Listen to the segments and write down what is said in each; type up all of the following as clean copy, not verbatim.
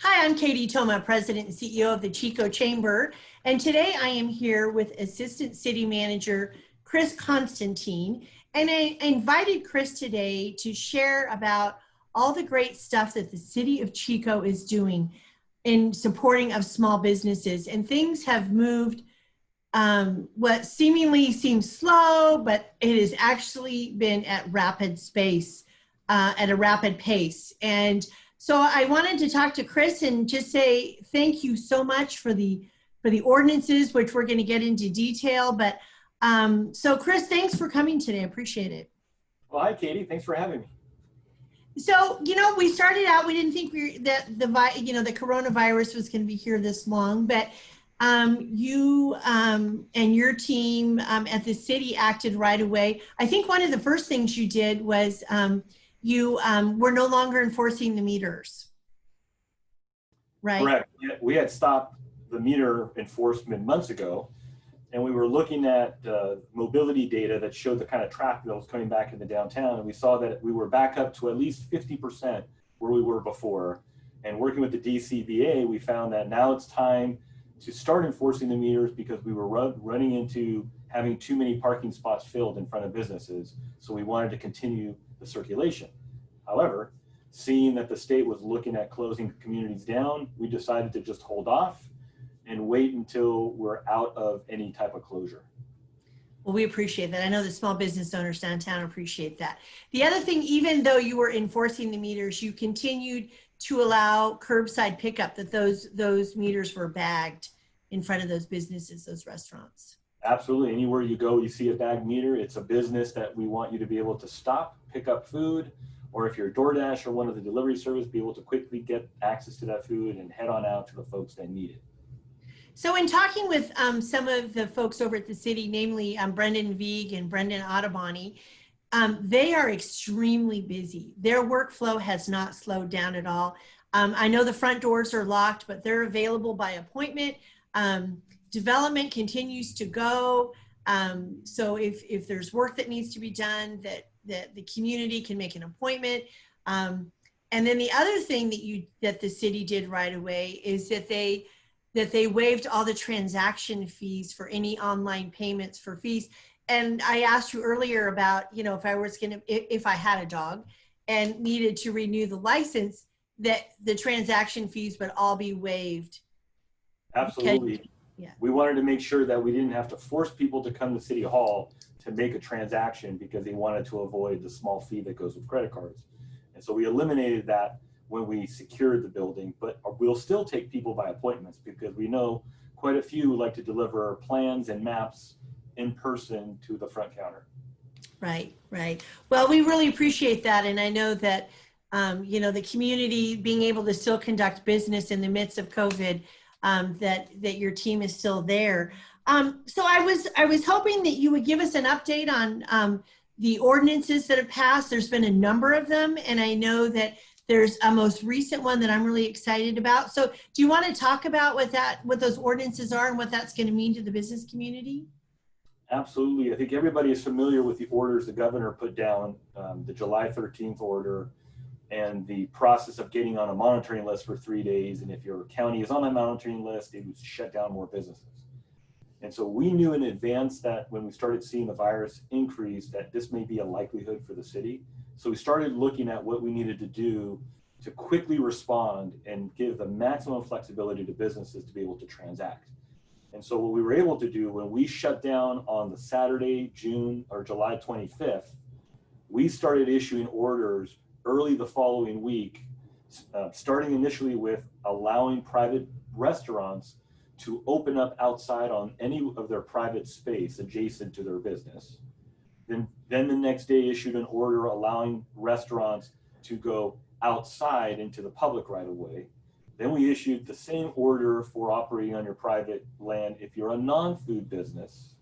Hi, I'm Katy Toma, President and CEO of the Chico Chamber, and today I am here with Assistant City Manager Chris Constantin, and I invited Chris today to share about all the great stuff that the City of Chico is doing in supporting of small businesses, and things have moved what seemingly seems slow, but it has actually been at at a rapid pace. And so I wanted to talk to Chris and just say thank you so much for the ordinances, which we're going to get into detail. But so Chris, thanks for coming today. I appreciate it. Well, hi, Katy. Thanks for having me. So, we started out, we didn't think that the coronavirus was going to be here this long, but you and your team at the city acted right away. I think one of the first things you did was you were no longer enforcing the meters, right? Correct. We had stopped the meter enforcement months ago, and we were looking at mobility data that showed the kind of traffic that was coming back into downtown, and we saw that we were back up to at least 50% where we were before. And working with the DCBA, we found that now it's time to start enforcing the meters because we were running into having too many parking spots filled in front of businesses. So we wanted to continue the circulation. However, seeing that the state was looking at closing communities down, we decided to just hold off and wait until we're out of any type of closure. Well, we appreciate that. I know the small business owners downtown appreciate that. The other thing, even though you were enforcing the meters, you continued to allow curbside pickup, that those meters were bagged in front of those businesses, those restaurants. Absolutely. Anywhere you go, you see a bagged meter. It's a business that we want you to be able to stop, pick up food, or if you're DoorDash or one of the delivery service, be able to quickly get access to that food and head on out to the folks that need it. So in talking with some of the folks over at the city, namely Brendan Vieg and Brendan Ottoboni, they are extremely busy. Their workflow has not slowed down at all. I know the front doors are locked, but they're available by appointment. Development continues to go. So if there's work that needs to be done, that the community can make an appointment. And then the other thing that the city did right away is that they waived all the transaction fees for any online payments for fees. And I asked you earlier about, if I had a dog and needed to renew the license, that the transaction fees would all be waived. Absolutely. Yeah. We wanted to make sure that we didn't have to force people to come to City Hall to make a transaction because they wanted to avoid the small fee that goes with credit cards. And so we eliminated that when we secured the building, but we'll still take people by appointments because we know quite a few like to deliver plans and maps in person to the front counter. Right. Well, we really appreciate that. And I know that, the community being able to still conduct business in the midst of COVID, that your team is still there. So I was hoping that you would give us an update on the ordinances that have passed. There's been a number of them, and I know that there's a most recent one that I'm really excited about. So do you want to talk about what those ordinances are and what that's going to mean to the business community? Absolutely. I think everybody is familiar with the orders the governor put down, the July 13th order, and the process of getting on a monitoring list for 3 days. And if your county is on a monitoring list, it would shut down more businesses. And so we knew in advance that when we started seeing the virus increase, that this may be a likelihood for the city. So we started looking at what we needed to do to quickly respond and give the maximum flexibility to businesses to be able to transact. And so what we were able to do when we shut down on the Saturday, July 25th, we started issuing orders early the following week, starting initially with allowing private restaurants to open up outside on any of their private space adjacent to their business. Then the next day issued an order allowing restaurants to go outside into the public right away. Then we issued the same order for operating on your private land if you're a non-food business.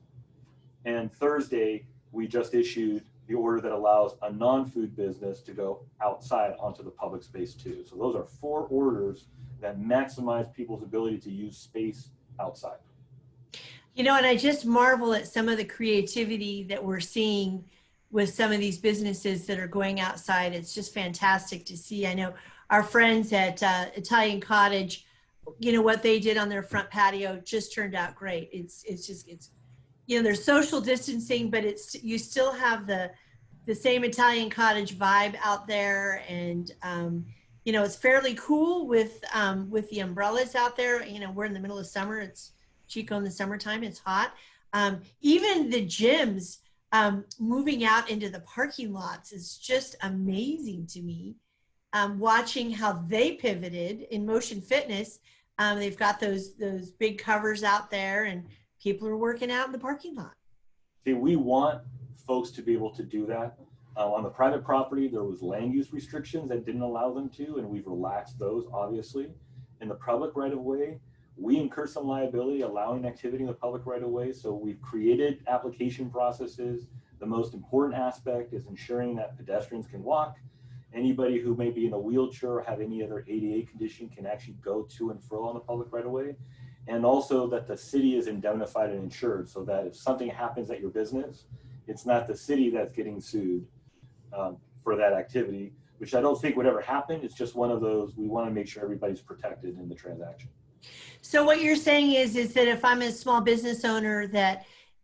And Thursday, we just issued the order that allows a non-food business to go outside onto the public space too. So those are 4 orders that maximize people's ability to use space outside. And I just marvel at some of the creativity that we're seeing with some of these businesses that are going outside. It's just fantastic to see. I know our friends at Italian Cottage, you know, what they did on their front patio just turned out great. It's you know, there's social distancing, but you still have the same Italian Cottage vibe out there. And, you know, it's fairly cool with the umbrellas out there. You know, we're in the middle of summer. It's Chico in the summertime. It's hot. Even the gyms moving out into the parking lots is just amazing to me. Watching how they pivoted in Motion Fitness. They've got those big covers out there, and people are working out in the parking lot. See, we want folks to be able to do that. On the private property, there was land use restrictions that didn't allow them to, and we've relaxed those, obviously. In the public right of way, we incur some liability allowing activity in the public right of way. So we've created application processes. The most important aspect is ensuring that pedestrians can walk. Anybody who may be in a wheelchair or have any other ADA condition can actually go to and fro on the public right of way. And also that the city is indemnified and insured, so that if something happens at your business, it's not the city that's getting sued for that activity, which I don't think would ever happen. It's just one of those, we want to make sure everybody's protected in the transaction. So what you're saying is that if I'm a small business owner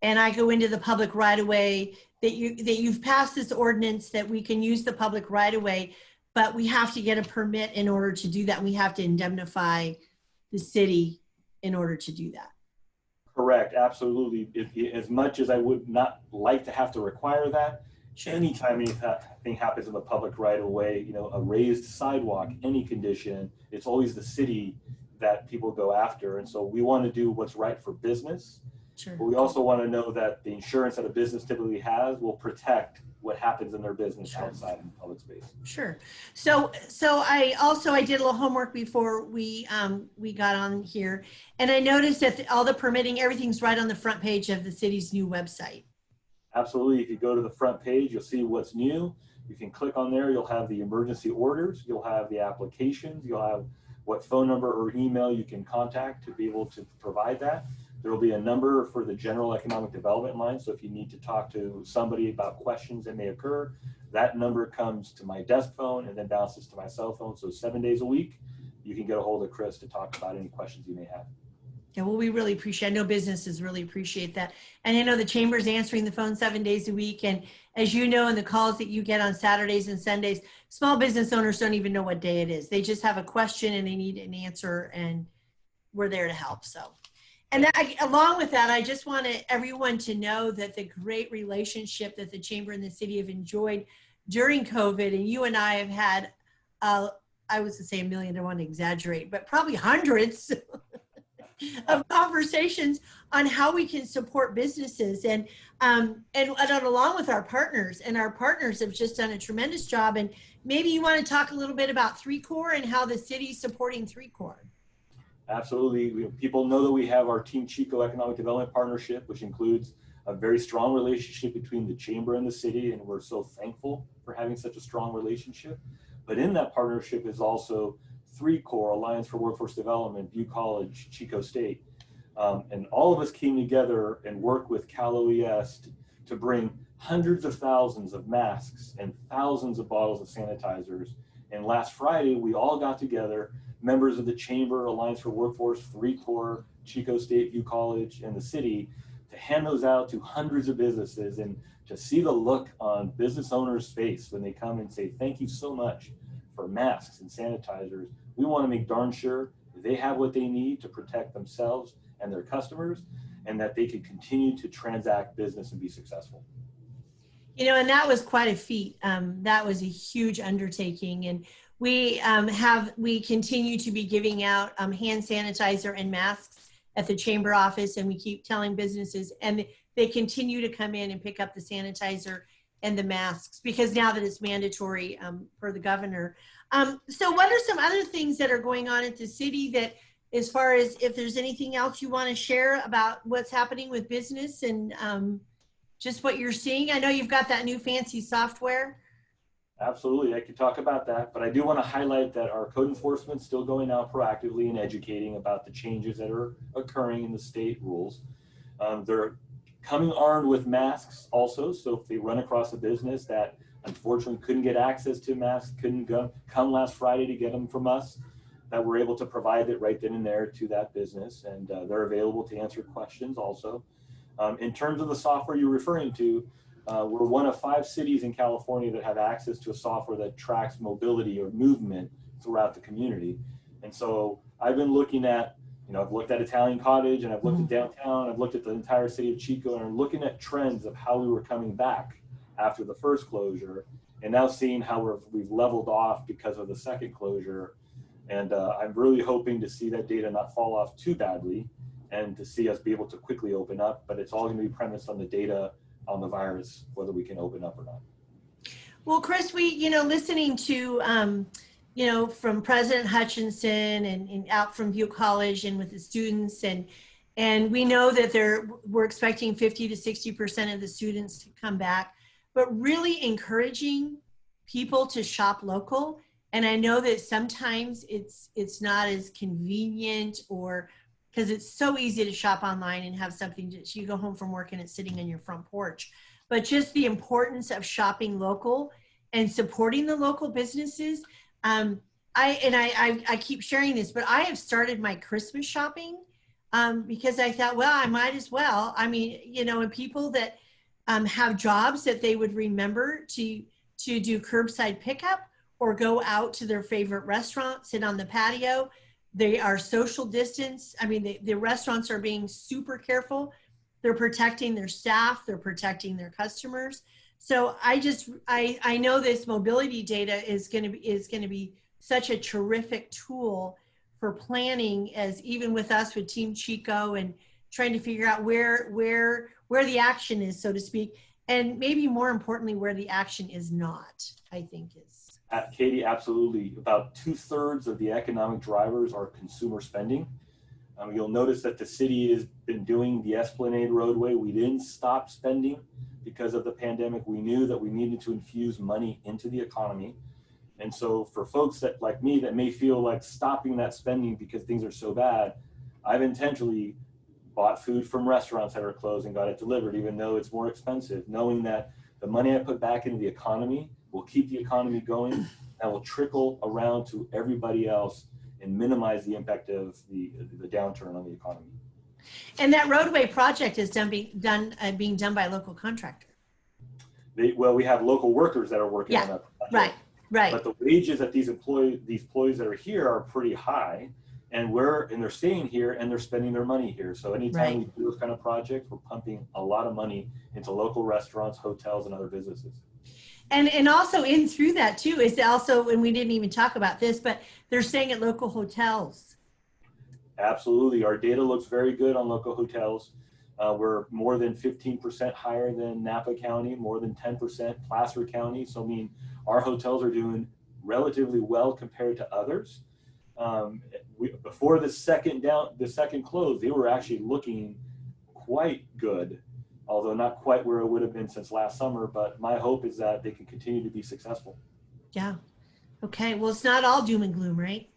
and I go into the public right of way, that you've passed this ordinance that we can use the public right of way, but we have to get a permit in order to do that. We have to indemnify the city in order to do that. Correct, absolutely. As much as I would not like to have to require that, sure. Anytime anything happens in the public right of way, you know, a raised sidewalk, any condition, it's always the city that people go after. And so we want to do what's right for business. Sure. But we also want to know that the insurance that a business typically has will protect what happens in their business sure. outside in public space. Sure. So I did a little homework before we got on here, and I noticed that all the permitting, everything's right on the front page of the city's new website. Absolutely. If you go to the front page, you'll see what's new. You can click on there. You'll have the emergency orders. You'll have the applications. You'll have what phone number or email you can contact to be able to provide that. There will be a number for the general economic development line. So if you need to talk to somebody about questions that may occur, that number comes to my desk phone and then bounces to my cell phone. So 7 days a week, you can get a hold of Chris to talk about any questions you may have. Yeah, well, we really appreciate, I know businesses really appreciate that. And I know the Chamber's answering the phone 7 days a week. And as you know, in the calls that you get on Saturdays and Sundays, small business owners don't even know what day it is. They just have a question and they need an answer, and we're there to help. So, and along with that, I just wanted everyone to know that the great relationship that the Chamber and the city have enjoyed during COVID, and you and I have had, I was to say a million, I don't want to exaggerate, but probably hundreds of conversations on how we can support businesses and along with our partners. And our partners have just done a tremendous job. And maybe you want to talk a little bit about 3Core and how the city's supporting 3Core. Absolutely. People know that we have our Team Chico Economic Development Partnership, which includes a very strong relationship between the Chamber and the city, and we're so thankful for having such a strong relationship. But in that partnership is also 3Core, Alliance for Workforce Development, Butte College, Chico State. And all of us came together and worked with Cal OES to bring hundreds of thousands of masks and thousands of bottles of sanitizers. And last Friday, we all got together, members of the Chamber, Alliance for Workforce, 3Core, Chico State, Butte College, and the city, to hand those out to hundreds of businesses and to see the look on business owners' face when they come and say, thank you so much for masks and sanitizers. We want to make darn sure they have what they need to protect themselves and their customers, and that they can continue to transact business and be successful. You know, and that was quite a feat. That was a huge undertaking. And we continue to be giving out hand sanitizer and masks at the Chamber office, and we keep telling businesses, and they continue to come in and pick up the sanitizer and the masks, because now that it's mandatory per the governor. So what are some other things that are going on at the city, that as far as if there's anything else you want to share about what's happening with business and just what you're seeing? I know you've got that new fancy software. Absolutely, I could talk about that, but I do want to highlight that our code enforcement is still going out proactively and educating about the changes that are occurring in the state rules. They're coming armed with masks also, so if they run across a business that unfortunately couldn't get access to masks, couldn't come last Friday to get them from us, that we're able to provide it right then and there to that business, and they're available to answer questions also. In terms of the software you're referring to, we're one of 5 cities in California that have access to a software that tracks mobility or movement throughout the community. And so I've been looking at, I've looked at Italian Cottage, and I've looked at downtown, I've looked at the entire city of Chico, and I'm looking at trends of how we were coming back after the first closure, and now seeing how we've leveled off because of the second closure. And I'm really hoping to see that data not fall off too badly and to see us be able to quickly open up, but it's all going to be premised on the data on the virus, whether we can open up or not. Well, Chris, listening to, from President Hutchinson and out from Butte College and with the students, and we know that we're expecting 50 to 60% of the students to come back, but really encouraging people to shop local. And I know that sometimes it's not as convenient, or because it's so easy to shop online and have something you go home from work and it's sitting on your front porch. But just the importance of shopping local and supporting the local businesses. I keep sharing this, but I have started my Christmas shopping because I thought, well, I might as well. I mean, and people that have jobs that they would remember to do curbside pickup or go out to their favorite restaurant, sit on the patio. They are social distance. I mean, the restaurants are being super careful. They're protecting their staff. They're protecting their customers. So I know this mobility data is going to be such a terrific tool for planning, as even with us with Team Chico and trying to figure out where the action is, so to speak, and maybe more importantly, where the action is not, I think is. Katy, absolutely. About 2/3 of the economic drivers are consumer spending. You'll notice that the city has been doing the Esplanade roadway. We didn't stop spending because of the pandemic. We knew that we needed to infuse money into the economy. And so for folks that, like me, that may feel like stopping that spending because things are so bad, I've intentionally bought food from restaurants that are closed and got it delivered, even though it's more expensive, knowing that the money I put back into the economy will keep the economy going and will trickle around to everybody else and minimize the impact of the downturn on the economy. And that roadway project is being done by a local contractor. We have local workers that are working on that project. Right. But the wages that these employees that are here are pretty high, and they're staying here and they're spending their money here. So anytime we do those kind of projects, we're pumping a lot of money into local restaurants, hotels, and other businesses. And also in through that too is also, and we didn't even talk about this, but they're staying at local hotels. Absolutely. Our data looks very good on local hotels. We're more than 15% higher than Napa County, more than 10% Placer County. So I mean, our hotels are doing relatively well compared to others. Before the second close, they were actually looking quite good, although not quite where it would have been since last summer. But my hope is that they can continue to be successful. Yeah. Okay. Well, it's not all doom and gloom, right?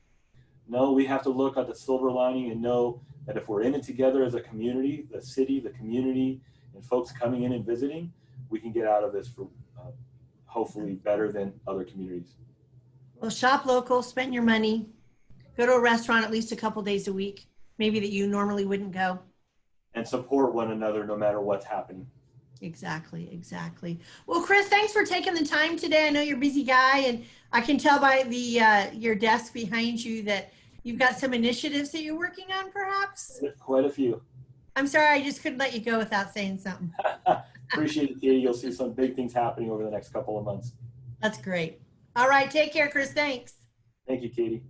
No, we have to look at the silver lining and know that if we're in it together as a community, the city, the community, and folks coming in and visiting, we can get out of this for hopefully better than other communities. Well, shop local, spend your money, go to a restaurant at least a couple days a week, maybe that you normally wouldn't go. And support one another no matter what's happening. Exactly. Well, Chris, thanks for taking the time today. I know you're a busy guy, and I can tell by your desk behind you that you've got some initiatives that you're working on, perhaps? Quite a few. I'm sorry, I just couldn't let you go without saying something. Appreciate it, Katy. You'll see some big things happening over the next couple of months. That's great. All right, take care, Chris. Thanks. Thank you, Katy.